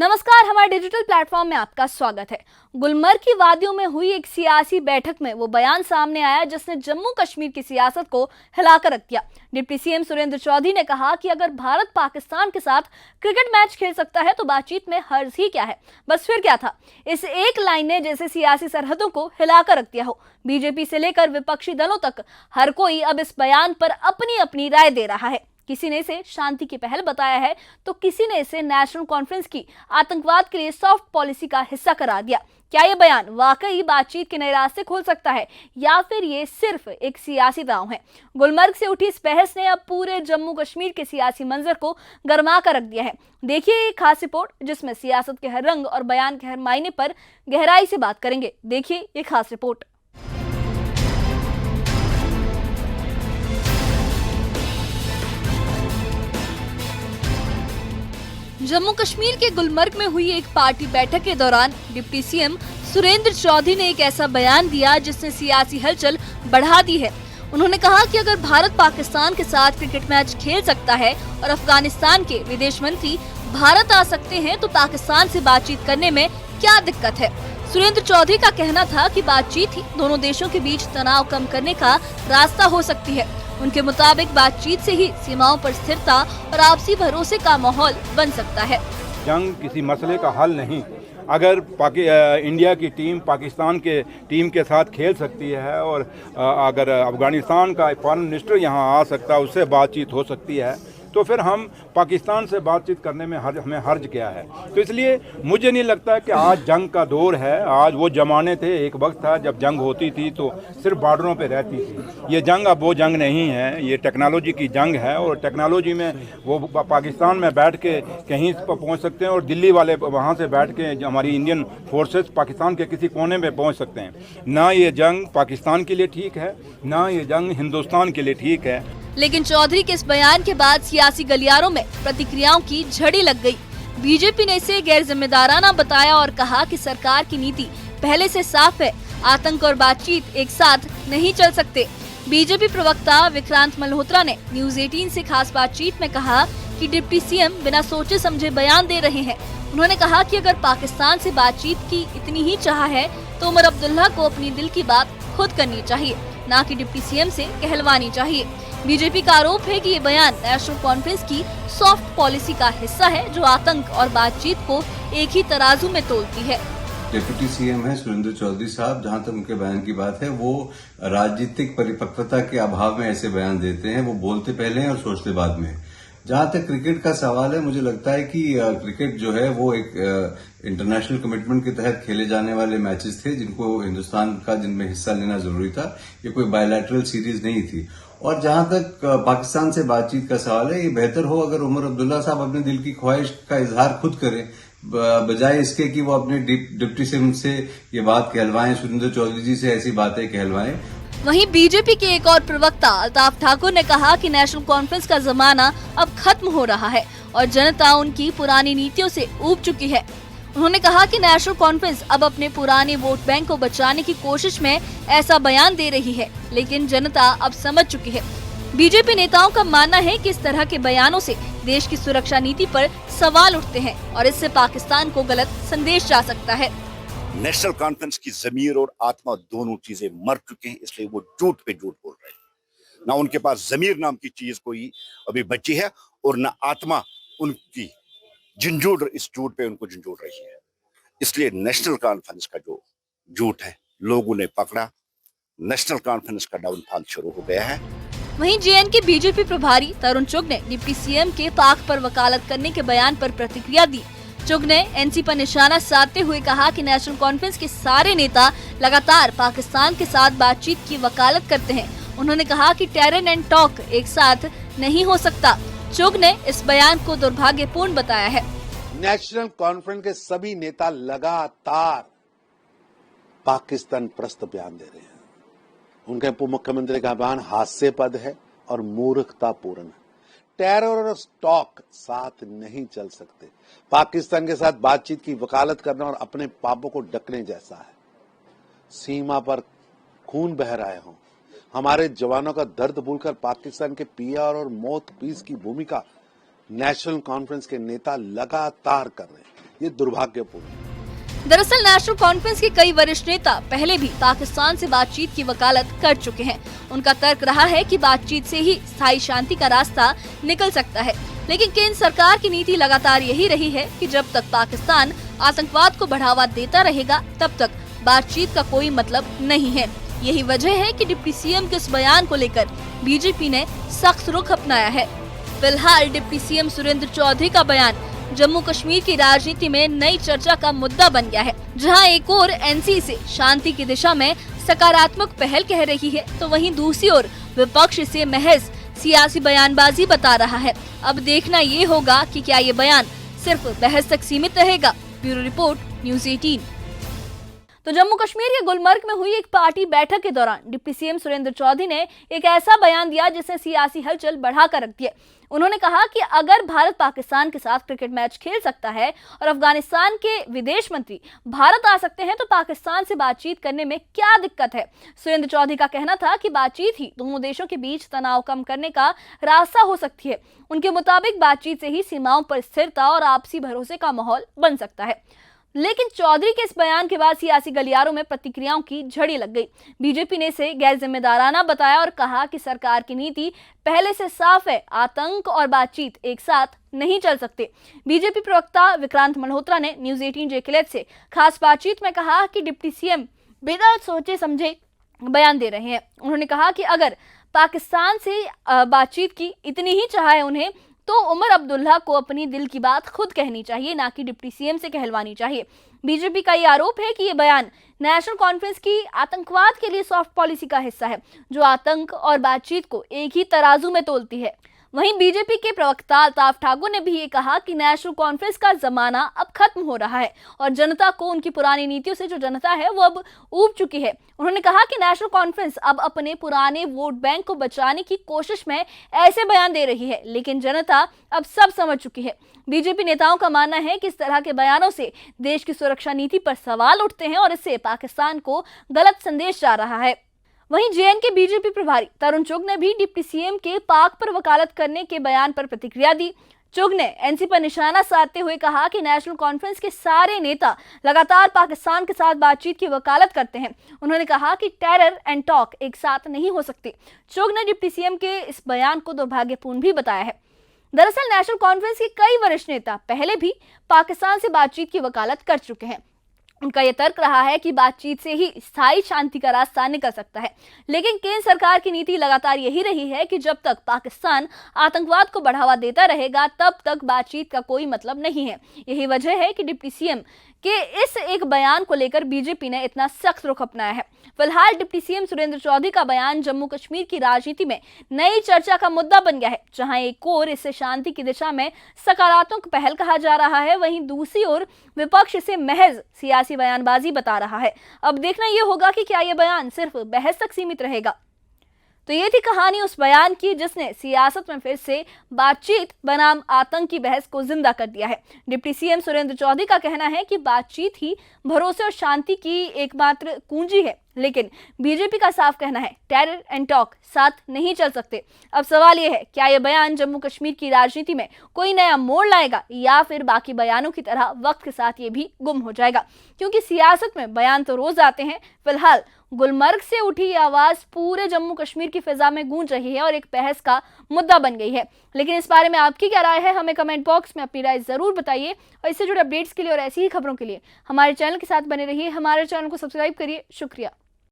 नमस्कार, हमारे digital platform में आपका स्वागत है। गुलमर्ग की वादियों में हुई एक सियासी बैठक में वो बयान सामने आया जिसने जम्मू कश्मीर की सियासत को हिलाकर रख दिया। डिप्टी सीएम सुरेंद्र चौधरी ने कहा कि अगर भारत पाकिस्तान के साथ क्रिकेट मैच खेल सकता है तो बातचीत में हर्ज ही क्या है। बस फिर क्या था। इस एक लाइन ने जैसे सियासी सरहदों को हिलाकर रख दिया हो। बीजेपी से लेकर विपक्षी दलों तक हर कोई अब इस बयान पर अपनी अपनी राय दे रहा है। किसी ने इसे शांति की पहल बताया है तो किसी ने इसे नेशनल कॉन्फ्रेंस की आतंकवाद के लिए सॉफ्ट पॉलिसी का हिस्सा करार दिया। क्या यह बयान वाकई बातचीत के नए रास्ते खोल सकता है या फिर ये सिर्फ एक सियासी दांव है। गुलमर्ग से उठी इस बहस ने अब पूरे जम्मू कश्मीर के सियासी मंजर को गर्मा कर रख दिया है। देखिए ये खास रिपोर्ट जिसमें सियासत के हर रंग और बयान के हर मायने पर गहराई से बात करेंगे। देखिए ये खास रिपोर्ट। जम्मू कश्मीर के गुलमर्ग में हुई एक पार्टी बैठक के दौरान डिप्टी सीएम सुरेंद्र चौधरी ने एक ऐसा बयान दिया जिसने सियासी हलचल बढ़ा दी है। उन्होंने कहा कि अगर भारत पाकिस्तान के साथ क्रिकेट मैच खेल सकता है और अफगानिस्तान के विदेश मंत्री भारत आ सकते हैं तो पाकिस्तान से बातचीत करने में क्या दिक्कत है। सुरेंद्र चौधरी का कहना था कि बातचीत ही दोनों देशों के बीच तनाव कम करने का रास्ता हो सकती है। उनके मुताबिक बातचीत से ही सीमाओं पर स्थिरता और आपसी भरोसे का माहौल बन सकता है। जंग किसी मसले का हल नहीं। अगर इंडिया की टीम पाकिस्तान के टीम के साथ खेल सकती है और अगर अफगानिस्तान का फॉरेन मिनिस्टर यहाँ आ सकता है, उससे बातचीत हो सकती है, तो फिर हम पाकिस्तान से बातचीत करने में हमें हर्ज क्या है। तो इसलिए मुझे नहीं लगता कि आज जंग का दौर है। आज वो ज़माने थे, एक वक्त था जब जंग होती थी तो सिर्फ बॉर्डरों पे रहती थी। ये जंग अब वो जंग नहीं है, ये टेक्नोलॉजी की जंग है और टेक्नोलॉजी में वो पाकिस्तान में बैठ के कहीं पर पहुँच सकते हैं और दिल्ली वाले वहाँ से बैठ के हमारी इंडियन फोर्सेस पाकिस्तान के किसी कोने में पहुँच सकते हैं। ना ये जंग पाकिस्तान के लिए ठीक है, ना ये जंग हिंदुस्तान के लिए ठीक है। लेकिन चौधरी के इस बयान के बाद सियासी गलियारों में प्रतिक्रियाओं की झड़ी लग गई। बीजेपी ने इसे गैर जिम्मेदाराना बताया और कहा कि सरकार की नीति पहले से साफ है, आतंक और बातचीत एक साथ नहीं चल सकते। बीजेपी प्रवक्ता विक्रांत मल्होत्रा ने न्यूज 18 से खास बातचीत में कहा कि डिप्टी सीएम बिना सोचे समझे बयान दे रहे हैं। उन्होंने कहा कि अगर पाकिस्तान से बातचीत की इतनी ही चाह है तो उमर अब्दुल्ला को अपनी दिल की बात खुद करनी चाहिए, न कि डिप्टी सीएम से कहलवानी चाहिए। बीजेपी का आरोप है कि ये बयान नेशनल कॉन्फ्रेंस की सॉफ्ट पॉलिसी का हिस्सा है जो आतंक और बातचीत को एक ही तराजू में तोलती है। डिप्टी सीएम है सुरेंद्र चौधरी साहब, जहां तक उनके बयान की बात है वो राजनीतिक परिपक्वता के अभाव में ऐसे बयान देते हैं। वो बोलते पहले हैं और सोचते बाद में। जहां तक क्रिकेट का सवाल है, मुझे लगता है कि क्रिकेट जो है वो एक इंटरनेशनल कमिटमेंट के तहत खेले जाने वाले मैचेस थे जिनको हिंदुस्तान का जिनमें हिस्सा लेना जरूरी था। ये कोई बायलैटरल सीरीज नहीं थी। और जहां तक पाकिस्तान से बातचीत का सवाल है, ये बेहतर हो अगर उमर अब्दुल्ला साहब अपने दिल की ख्वाहिश का इजहार खुद करें, बजाय इसके कि वो अपने डिप्टी सीएम से ये बात कहलवाएं, सुरेंद्र चौधरी जी से ऐसी बातें कहलवाएं। वहीं बीजेपी के एक और प्रवक्ता अल्ताफ ठाकुर ने कहा कि नेशनल कॉन्फ्रेंस का जमाना अब खत्म हो रहा है और जनता उनकी पुरानी नीतियों से ऊब चुकी है। उन्होंने कहा कि नेशनल कॉन्फ्रेंस अब अपने पुराने वोट बैंक को बचाने की कोशिश में ऐसा बयान दे रही है, लेकिन जनता अब समझ चुकी है। बीजेपी नेताओं का मानना है कि इस तरह के बयानों से देश की सुरक्षा नीति पर सवाल उठते हैं और इससे पाकिस्तान को गलत संदेश जा सकता है। नेशनल कॉन्फ्रेंस की जमीर और आत्मा दोनों चीजें मर चुके हैं, इसलिए वो झूठ पे झूठ बोल रहे हैं। ना उनके पास जमीर नाम की चीज कोई अभी बची है और ना आत्मा उनकी झंझोड़ इस झूठ पे उनको झंझोड़ रही है। इसलिए नेशनल कॉन्फ्रेंस का जो झूठ है लोगों ने पकड़ा। नेशनल कॉन्फ्रेंस का डाउनफॉल शुरू हो गया है। वहीं जेएनके बीजेपी प्रभारी तरुण चुग ने डिप्टी सीएम के पाक पर वकालत करने के बयान पर प्रतिक्रिया दी। चुग ने एनसी पर निशाना साधते हुए कहा कि नेशनल कॉन्फ्रेंस के सारे नेता लगातार पाकिस्तान के साथ बातचीत की वकालत करते हैं। उन्होंने कहा कि टेरर एंड टॉक एक साथ नहीं हो सकता। चुग ने इस बयान को दुर्भाग्यपूर्ण बताया है। नेशनल कॉन्फ्रेंस के सभी नेता लगातार पाकिस्तान प्रस्त बयान दे रहे हैं। उनके उप मुख्यमंत्री का बयान हास्यास्पद है और मूर्खतापूर्ण है। टेरर और स्टॉक साथ नहीं चल सकते। पाकिस्तान के साथ बातचीत की वकालत करना और अपने पापों को ढकने जैसा है। सीमा पर खून बह रहे हों, हमारे जवानों का दर्द भूलकर पाकिस्तान के पीआर और मौत पीस की भूमिका नेशनल कॉन्फ्रेंस के नेता लगातार कर रहे हैं। ये दुर्भाग्यपूर्ण है। दरअसल नेशनल कॉन्फ्रेंस के कई वरिष्ठ नेता पहले भी पाकिस्तान से बातचीत की वकालत कर चुके हैं। उनका तर्क रहा है कि बातचीत से ही स्थायी शांति का रास्ता निकल सकता है, लेकिन केंद्र सरकार की नीति लगातार यही रही है कि जब तक पाकिस्तान आतंकवाद को बढ़ावा देता रहेगा तब तक बातचीत का कोई मतलब नहीं है। यही वजह है कि डिप्टी सीएम के इस बयान को लेकर बीजेपी ने सख्त रुख अपनाया है। फिलहाल डिप्टी सीएम सुरेंद्र चौधरी का बयान जम्मू कश्मीर की राजनीति में नई चर्चा का मुद्दा बन गया है। जहां एक ओर एनसी से शांति की दिशा में सकारात्मक पहल कह रही है, तो वहीं दूसरी ओर विपक्ष इसे महज सियासी बयानबाजी बता रहा है। अब देखना ये होगा कि क्या ये बयान सिर्फ बहस तक सीमित रहेगा। Bureau report, news 18। तो जम्मू कश्मीर के गुलमर्ग में हुई एक पार्टी बैठक के दौरान डिप्टी सीएम सुरेंद्र चौधरी ने एक ऐसा बयान दिया जिसने सियासी हलचल बढ़ाकर रख दी। उन्होंने कहा कि अगर भारत पाकिस्तान के साथ क्रिकेट मैच खेल सकता है और अफगानिस्तान के विदेश मंत्री भारत आ सकते हैं, तो पाकिस्तान से बातचीत करने में क्या दिक्कत है। सुरेंद्र चौधरी का कहना था कि बातचीत ही दोनों देशों के बीच तनाव कम करने का रास्ता हो सकती है। उनके मुताबिक बातचीत से ही सीमाओं पर स्थिरता और आपसी भरोसे का माहौल बन सकता है। लेकिन चौधरी के इस बयान के बाद सियासी गलियारों में प्रतिक्रियाओं की झड़ी लग गई। बीजेपी ने इसे गैर जिम्मेदाराना बताया और कहा कि सरकार की नीति पहले से साफ है, आतंक और बातचीत एक साथ नहीं चल सकते। बीजेपी प्रवक्ता विक्रांत मल्होत्रा ने न्यूज़ 18 जेकेलेट से खास बातचीत में कहा कि डिप्टी सीएम बिना सोचे समझे बयान दे रहे हैं। उन्होंने कहा कि अगर पाकिस्तान से बातचीत की इतनी ही चाह है उन्हें, तो उमर अब्दुल्ला को अपनी दिल की बात खुद कहनी चाहिए, ना कि डिप्टी सीएम से कहलवानी चाहिए। बीजेपी का ये आरोप है कि ये बयान नेशनल कॉन्फ्रेंस की आतंकवाद के लिए सॉफ्ट पॉलिसी का हिस्सा है, जो आतंक और बातचीत को एक ही तराजू में तोलती है। वहीं बीजेपी के प्रवक्ता अल्ताफ ठाकुर ने भी ये कहा कि नेशनल कॉन्फ्रेंस का जमाना अब खत्म हो रहा है और जनता को उनकी पुरानी नीतियों से जो जनता है वो अब ऊब चुकी है। उन्होंने कहा कि नेशनल कॉन्फ्रेंस अब अपने पुराने वोट बैंक को बचाने की कोशिश में ऐसे बयान दे रही है, लेकिन जनता अब सब समझ चुकी है। बीजेपी नेताओं का मानना है कि इस तरह के बयानों से देश की सुरक्षा नीति पर सवाल उठते हैं और इससे पाकिस्तान को गलत संदेश जा रहा है। वहीं जेएनके बीजेपी प्रभारी तरुण चुग ने भी डिप्टी सीएम के पाक पर वकालत करने के बयान पर प्रतिक्रिया दी। चुग ने एनसी पर निशाना साधते हुए कहा कि नेशनल कॉन्फ्रेंस के सारे नेता लगातार पाकिस्तान के साथ बातचीत की वकालत करते हैं। उन्होंने कहा कि टेरर एंड टॉक एक साथ नहीं हो सकते। चुग ने डिप्टी सीएम के इस बयान को दुर्भाग्यपूर्ण भी बताया है। दरअसल नेशनल कॉन्फ्रेंस के कई वरिष्ठ नेता पहले भी पाकिस्तान से बातचीत की वकालत कर चुके हैं। उनका यह तर्क रहा है कि बातचीत से ही स्थायी शांति का रास्ता निकल सकता है, लेकिन केंद्र सरकार की नीति लगातार यही रही है कि जब तक पाकिस्तान आतंकवाद को बढ़ावा देता रहेगा तब तक बातचीत का कोई मतलब नहीं है। यही वजह है कि डिप्टी सीएम के इस एक बयान को लेकर बीजेपी ने इतना सख्त रुख अपनाया है। फिलहाल डिप्टी सीएम सुरेंद्र चौधरी का बयान जम्मू कश्मीर की राजनीति में नई चर्चा का मुद्दा बन गया है। जहां एक ओर इसे शांति की दिशा में सकारात्मक पहल कहा जा रहा है, वहीं दूसरी ओर विपक्ष इसे महज सियासी बयानबाजी बता रहा है। अब देखना यह होगा कि क्या यह बयान सिर्फ बहस तक सीमित रहेगा। तो ये थी कहानी उस बयान की जिसने सियासत में फिर से बातचीत बनाम आतंक की बहस को जिंदा कर दिया है। डिप्टी सीएम सुरेंद्र चौधरी का कहना है कि बातचीत ही भरोसे और शांति की एकमात्र कुंजी है, लेकिन बीजेपी का साफ कहना है टेरर एंड टॉक साथ नहीं चल सकते। अब सवाल यह है, क्या यह बयान जम्मू कश्मीर की राजनीति में कोई नया मोड़ लाएगा या फिर बाकी बयानों की तरह वक्त के साथ ये भी गुम हो जाएगा, क्योंकि सियासत में बयान तो रोज आते हैं। फिलहाल गुलमर्ग से उठी ये आवाज पूरे जम्मू कश्मीर की फिजा में गूंज रही है और एक बहस का मुद्दा बन गई है। लेकिन इस बारे में आपकी क्या राय है, हमें कमेंट बॉक्स में अपनी राय जरूर बताइए। और इससे जुड़े अपडेट्स के लिए और ऐसी ही खबरों के लिए हमारे चैनल के साथ बने रहिए। हमारे चैनल को सब्सक्राइब करिए। शुक्रिया।